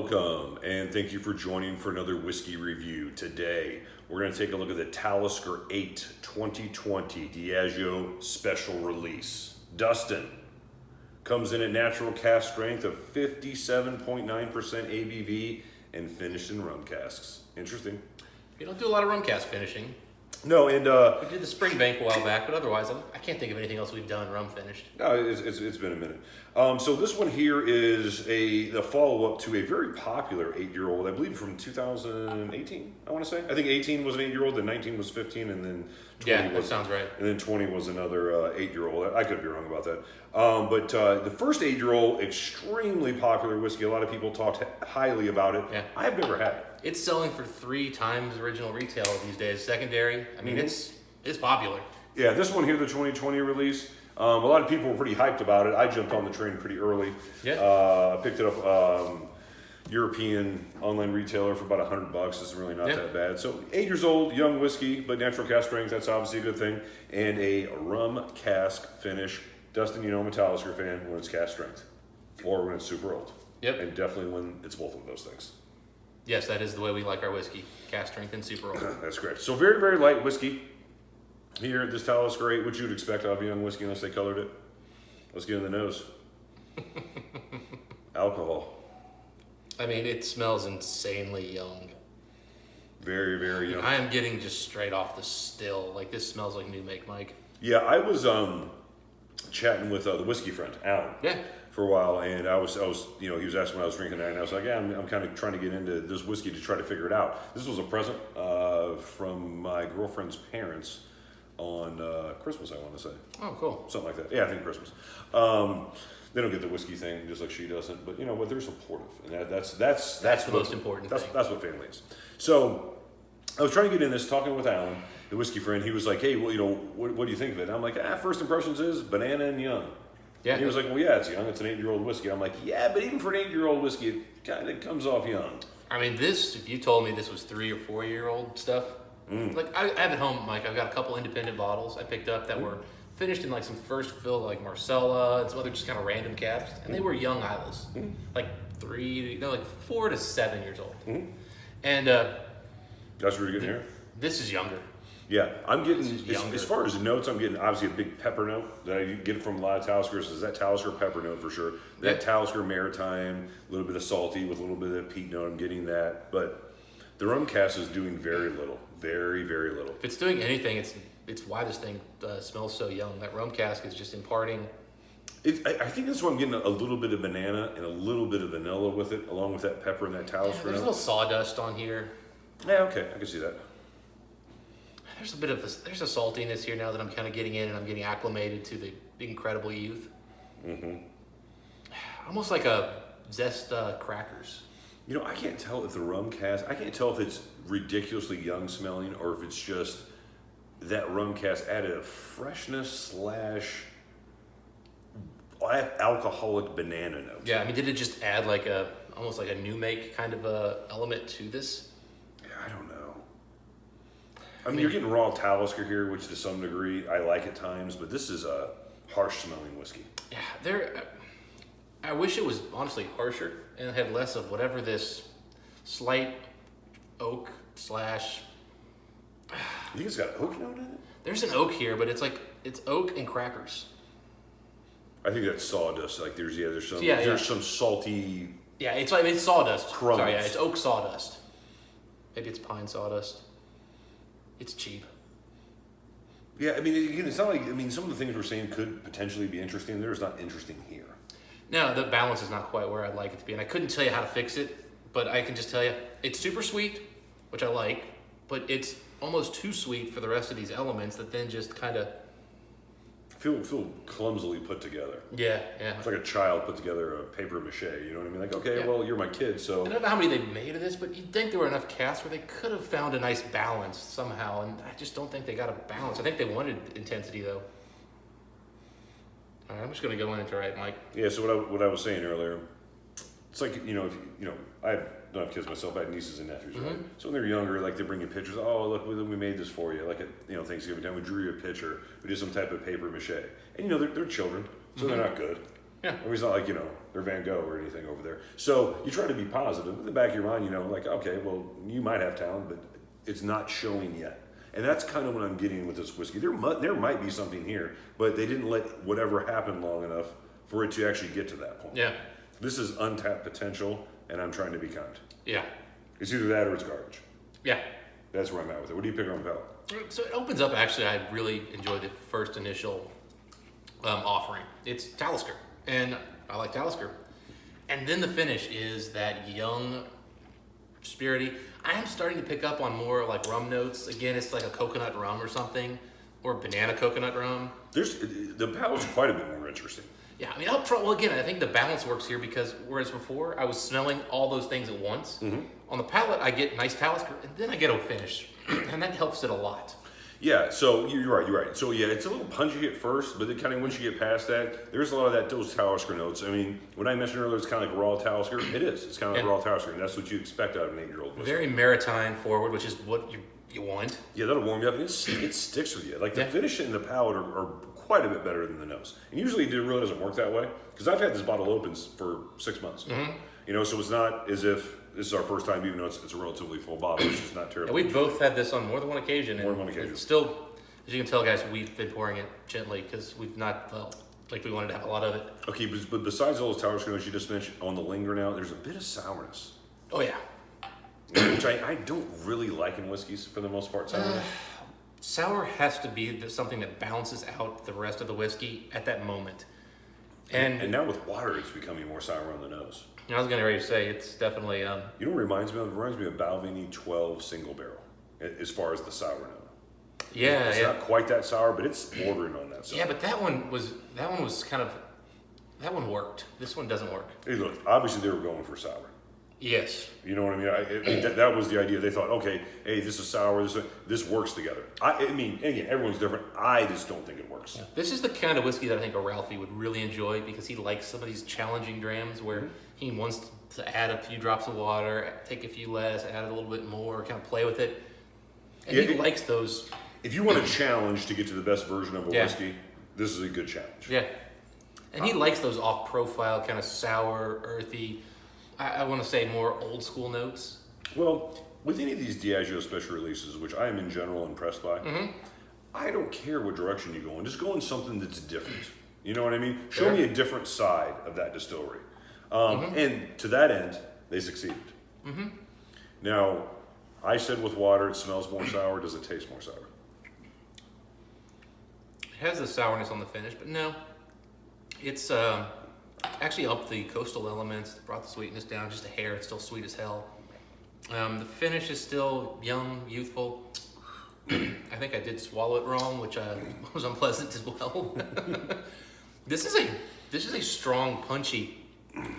Welcome, and thank you for joining for another whiskey review. Today, we're going to take a look at the Talisker 8 2020 Diageo Special Release. Dustin comes in at natural cask strength of 57.9% ABV and finished in rum casks. Interesting. You don't do a lot of rum cask finishing. No, and We did the Springbank a while back, but otherwise, I can't think of anything else we've done rum finished. no, it's been a minute. So this one here is the follow-up to a very popular 8-year-old, I believe from 2018, I want to say. I think 18 was an 8-year-old, then 19 was 15, and then 20 that sounds right. And then 20 was another 8-year-old. I could be wrong about that. But the first 8-year-old, extremely popular whiskey. A lot of people talked highly about it. Yeah. I've never had it. It's selling for 3 times original retail these days. Secondary, I mean, it's popular. Yeah, this one here, the 2020 release, a lot of people were pretty hyped about it. I jumped on the train pretty early. Yeah. Picked it up, European online retailer for about $100. It's really not that bad. So 8 years old, young whiskey, but natural cask strength, that's obviously a good thing. And a rum cask finish. Dustin, you know I'm a Talisker fan when it's cask strength. Or when it's super old. Yep. And definitely when it's both of those things. Yes, that is the way we like our whiskey. Cask strength and super old. That's great. So very, very light whiskey. Here, this Talisker 8, what you'd expect out of a young whiskey unless they colored it. Let's get in the nose. Alcohol. I mean, it smells insanely young. Very, very young. I am getting just straight off the still. Like, this smells like new make, Mike. Yeah, I was chatting with the whiskey friend, Alan. Yeah. For a while, and I was, he was asking what I was drinking that, and I was like, yeah, I'm kind of trying to get into this whiskey to try to figure it out. This was a present from my girlfriend's parents on Christmas, I want to say. Oh, cool. Something like that. Yeah, I think Christmas. They don't get the whiskey thing just like she doesn't, but you know what? They're supportive, and that's the most important thing. That's what family is. So I was trying to get in this, talking with Alan, the whiskey friend. He was like, hey, well, what do you think of it? And I'm like, first impressions is banana and young. Yeah. And he was like, well, yeah, it's young. It's an 8-year-old whiskey. I'm like, yeah, but even for an 8-year-old whiskey, it kind of comes off young. I mean, this, if you told me this was 3 or 4 year old stuff, like I have at home, Mike, I've got a couple independent bottles I picked up that were finished in like some first fill, like Marcella and some other just kind of random caps, and they were young Islas, like 4 to 7 years old. And That's what you're getting here? this is younger. Yeah, I'm getting, younger. as far as the notes, I'm getting obviously a big pepper note that I get from a lot of Taliskers. Is that Talisker pepper note for sure. That Talisker Maritime, a little bit of salty with a little bit of peat note, I'm getting that. But the rum cask is doing very little. Very, very little. If it's doing anything, it's why this thing smells so young. That rum cask is just imparting. I think that's why I'm getting a little bit of banana and a little bit of vanilla with it, along with that pepper and that Talisker There's a note. little sawdust on here. Yeah, okay, I can see that. There's a bit of there's a saltiness here now that I'm kind of getting in, and I'm getting acclimated to the incredible youth. Almost like a zest crackers. You know, I can't tell if the rum cask, I can't tell if it's ridiculously young smelling or if it's just that rum cask added a freshness / alcoholic banana note. Yeah, I mean, did it just add like almost like a new make kind of a element to this? Yeah, I don't know. I mean, you're getting raw Talisker here, which to some degree I like at times, but this is a harsh smelling whiskey. Yeah, I wish it was honestly harsher and had less of whatever this slight oak / You think it's got oak note in it? There's an oak here, but it's oak and crackers. I think that's sawdust. Like there's some Yeah, there's some salty. Yeah, it's sawdust. Crumbs. Sorry, yeah, it's oak sawdust. Maybe it's pine sawdust. It's cheap. Yeah, I mean, again, it's not like, I mean, some of the things we're saying could potentially be interesting. They're just not interesting here. No, the balance is not quite where I'd like it to be, and I couldn't tell you how to fix it, but I can just tell you it's super sweet, which I like, but it's almost too sweet for the rest of these elements that then just kind of Feel clumsily put together. yeah. It's like a child put together a paper mache. You know what I mean? Like, okay, Yeah. well, you're my kid, so. I don't know how many they made of this, but you'd think there were enough casks where they could have found a nice balance somehow, and I just don't think they got a balance. I think they wanted intensity, though. All right, I'm just going to go into right, Mike. Yeah, so what I was saying earlier, it's like, I don't have kids myself, I have nieces and nephews, right? So when they're younger, like they bring you pictures, oh, look, we made this for you. Like at, Thanksgiving time, we drew you a picture, we did some type of paper mache. And they're children, so they're not good. Yeah. I mean, it's not like, they're Van Gogh or anything over there. So you try to be positive. In the back of your mind, like, okay, well, you might have talent, but it's not showing yet. And that's kind of what I'm getting with this whiskey. There might be something here, but they didn't let whatever happen long enough for it to actually get to that point. Yeah. This is untapped potential, and I'm trying to be kind. Yeah. It's either that or it's garbage. Yeah. That's where I'm at with it. What do you pick on the palate? So it opens up, actually, I really enjoyed the first initial offering. It's Talisker, and I like Talisker. And then the finish is that young, spirity. I am starting to pick up on more like rum notes. Again, it's like a coconut rum or something, or banana coconut rum. The palate's quite a bit more interesting. Yeah, I mean, up front, well, again, I think the balance works here because whereas before I was smelling all those things at once, on the palate I get nice Talisker and then I get a finish, and that helps it a lot. Yeah, so you're right. So yeah, it's a little punchy at first, but then kind of once you get past that, there's a lot of those Talisker notes. I mean, when I mentioned earlier, it's kind of like raw Talisker. It is. It's kind of like raw Talisker, and that's what you expect out of an 8-year-old whiskey. Very maritime forward, which is what you want. Yeah, that'll warm you up, and it sticks with you. Like the finish and the palate are quite a bit better than the nose. And usually it really doesn't work that way, because I've had this bottle open for 6 months. So it's not as if this is our first time, even though it's a relatively full bottle. It's just not terrible. Yeah, we've both had this on more than one occasion. More than one occasion. Still, as you can tell, guys, we've been pouring it gently because we've not felt like we wanted to have a lot of it. Okay, but besides all those Talisker notes you just mentioned on the linger now, there's a bit of sourness. Oh, yeah. Which I don't really like in whiskeys for the most part. Sourness. Sour has to be something that balances out the rest of the whiskey at that moment. And now with water, it's becoming more sour on the nose. I was getting ready to say, it's definitely... You know what it reminds me of? It reminds me of Balvenie 12 single barrel, as far as the sour note. Yeah, it's not quite that sour, but it's bordering on that sour. Yeah, but that one was kind of... That one worked. This one doesn't work. Hey, look, obviously they were going for sour. Yes. You know what I mean? That was the idea. They thought, okay, hey, this is sour. This works together. I mean, again, everyone's different. I just don't think it works. Yeah. This is the kind of whiskey that I think a Ralphie would really enjoy because he likes some of these challenging drams where he wants to add a few drops of water, take a few less, add a little bit more, kind of play with it. And he likes those. If you want a challenge to get to the best version of a whiskey, this is a good challenge. Yeah. And he likes those off-profile, kind of sour, earthy, I want to say more old school notes. Well, with any of these Diageo special releases, which I am in general impressed by, I don't care what direction you go in. Just go in something that's different. You know what I mean? Show me a different side of that distillery. And to that end, they succeeded. Now, I said with water, it smells more sour. Does it taste more sour? It has the sourness on the finish, but no. It's... actually upped the coastal elements, brought the sweetness down just a hair. It's still sweet as hell. The finish is still young, youthful. I think I did swallow it wrong, which was unpleasant as well. This is a strong, punchy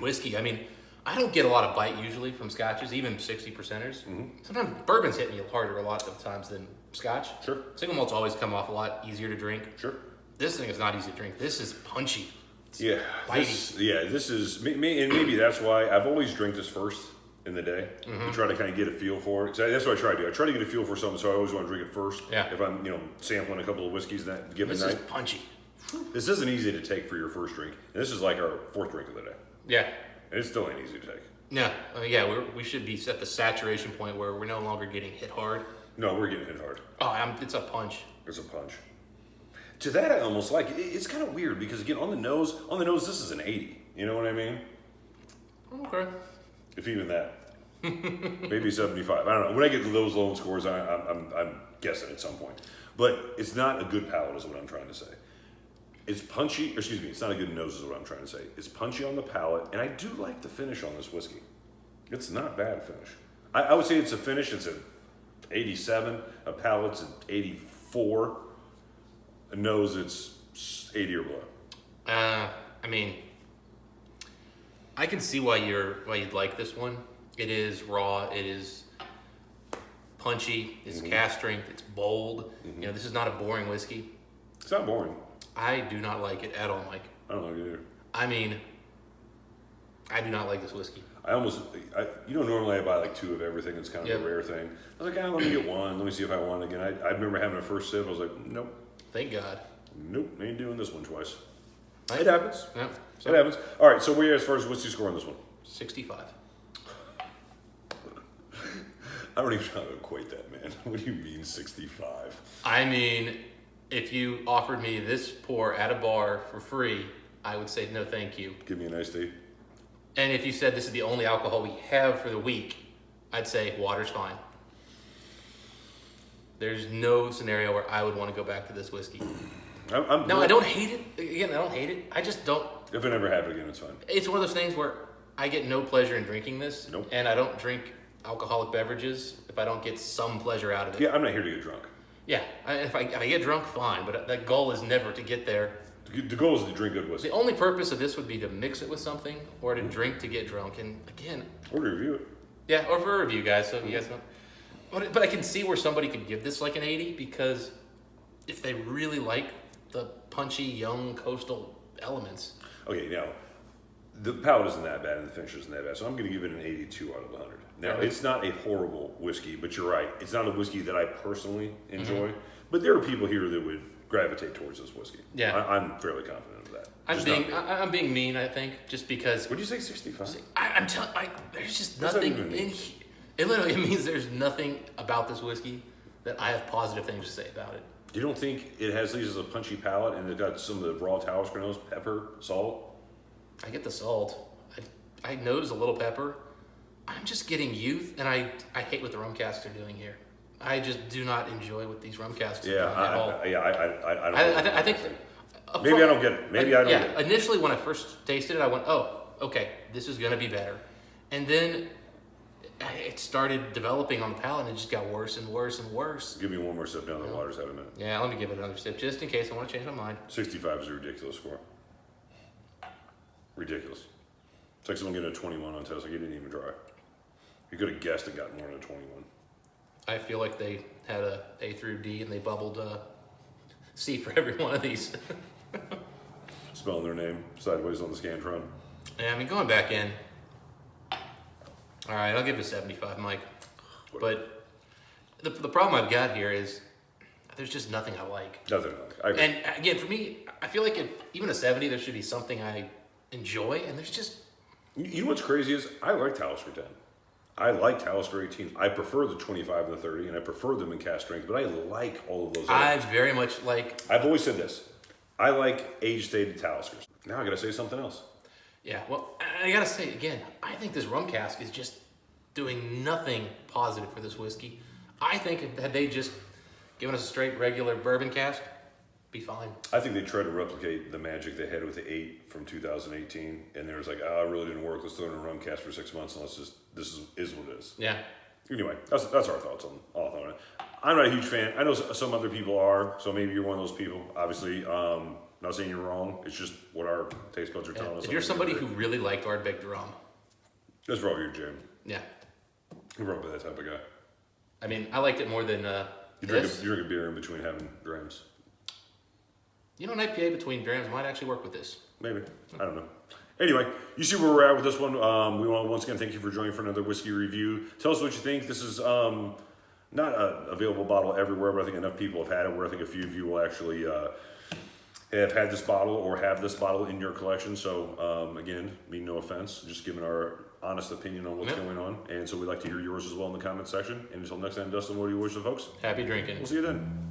whiskey. I mean, I don't get a lot of bite usually from scotches, even 60%ers. Sometimes bourbons hit me harder a lot of times than scotch. Sure. Single malts always come off a lot easier to drink. Sure. This thing is not easy to drink. This is punchy. This is me, and maybe that's why I've always drank this first in the day to try to kind of get a feel for it. So that's what I try to do. I try to get a feel for something, so I always want to drink it first. Yeah. If I'm sampling a couple of whiskeys that given This night. is punchy. This isn't easy to take for your first drink. And this is like our fourth drink of the day. Yeah. And it still ain't easy to take. No, we should be at the saturation point where we're no longer getting hit hard. No, we're getting hit hard. Oh, it's a punch. It's a punch. To that, I almost like it. It's kind of weird because again, on the nose, this is an 80. You know what I mean? Okay. If even that. Maybe 75. I don't know. When I get to those low scores, I'm guessing at some point. But it's not a good palate, is what I'm trying to say. It's punchy. Excuse me. It's not a good nose, is what I'm trying to say. It's punchy on the palate, and I do like the finish on this whiskey. It's not bad finish. I would say it's a finish. It's an 87. A palate's an 84. A nose, it's 80 or below. I mean, I can see why you'd like this one. It is raw. It is punchy. It's cask strength. It's bold. This is not a boring whiskey. It's not boring. I do not like it at all, Mike. I don't like it either. I mean, I do not like this whiskey. Normally I buy like 2 of everything. It's kind of a rare thing. I was like, let me get one. Let me see if I want it again. I remember having a first sip. I was like, nope. Thank God. Nope, ain't doing this one twice. Right? It happens. Yeah. It happens. All right, so where are you as far as whiskey score on this one? 65. I don't even know how to equate that, man. What do you mean 65? I mean, if you offered me this pour at a bar for free, I would say no thank you. Give me an iced tea. And if you said this is the only alcohol we have for the week, I'd say water's fine. There's no scenario where I would want to go back to this whiskey. I don't hate it. Again, I don't hate it. I just don't. If I never have it again, it's fine. It's one of those things where I get no pleasure in drinking this. Nope. And I don't drink alcoholic beverages if I don't get some pleasure out of it. Yeah, I'm not here to get drunk. Yeah, if I get drunk, fine. But that goal is never to get there. The goal is to drink good whiskey. The only purpose of this would be to mix it with something or to drink to get drunk. And again, Or to review it. yeah, or for a review, guys. So you guys know. But I can see where somebody could give this like an 80 because if they really like the punchy, young, coastal elements. Okay, now, the palate isn't that bad and the finish isn't that bad, so I'm going to give it an 82 out of 100. Now, it's not a horrible whiskey, but you're right. It's not a whiskey that I personally enjoy, but there are people here that would gravitate towards this whiskey. Yeah. I'm fairly confident of that. I'm being mean, I think, just because. Would you say 65? I'm telling. There's just What's that nothing even mean? in here. It literally means there's nothing about this whiskey that I have positive things to say about it. You don't think it has these as a punchy palate and it's got some of the raw Talisker notes, pepper, salt? I get the salt. I notice a little pepper. I'm just getting youth, and I hate what the rum casks are doing here. I just do not enjoy what these rum casks are doing at all. I think. Maybe I don't get it. Maybe I don't get it. Initially, when I first tasted it, I went, "Oh, okay, this is gonna be better," and then it started developing on the palate, and it just got worse and worse and worse. Give me one more sip down the water's had a minute. Yeah, let me give it another sip just in case I want to change my mind. 65 is a ridiculous score. Ridiculous. It's like someone getting a 21 on test, like you didn't even try. You could have guessed it got more than a 21. I feel like they had a A through D and they bubbled C for every one of these. Spelling their name sideways on the Scantron. Yeah, I mean, going back in. All right, I'll give it a 75, Mike. But the problem I've got here is there's just nothing I like. Nothing I like. And again, for me, I feel like even a 70, there should be something I enjoy, and there's just... You know what's crazy is I like Talisker 10. I like Talisker 18. I prefer the 25 and the 30, and I prefer them in cask strength, but I like all of those. I very much like... I've always said this. I like age-stated Taliskers. Now I got to say something else. Yeah, well, I gotta say, again, I think this rum cask is just doing nothing positive for this whiskey. I think had they just given us a straight, regular bourbon cask, be fine. I think they tried to replicate the magic they had with the 8 from 2018, and they was like, it really didn't work. Let's throw it in a rum cask for 6 months, and let's just, this is what it is. Yeah. Anyway, that's our thoughts on all of it. I'm not a huge fan. I know some other people are, so maybe you're one of those people. Obviously, not saying you're wrong. It's just what our taste buds are telling us. If you're somebody who really liked Ardbeg rum. That's probably your jam. Yeah. You're probably that type of guy. I mean, I liked it more than you drink a beer in between having drams. You know, an IPA between drams might actually work with this. Maybe. I don't know. Anyway, you see where we're at with this one. We want to once again thank you for joining for another whiskey review. Tell us what you think. This is not an available bottle everywhere, but I think enough people have had it where I think a few of you will actually have had this bottle or have this bottle in your collection. So again, mean no offense, just giving our honest opinion on what's going on. And so we'd like to hear yours as well in the comment section. And until next time, Dustin, what do you wish the folks? Happy drinking. We'll see you then.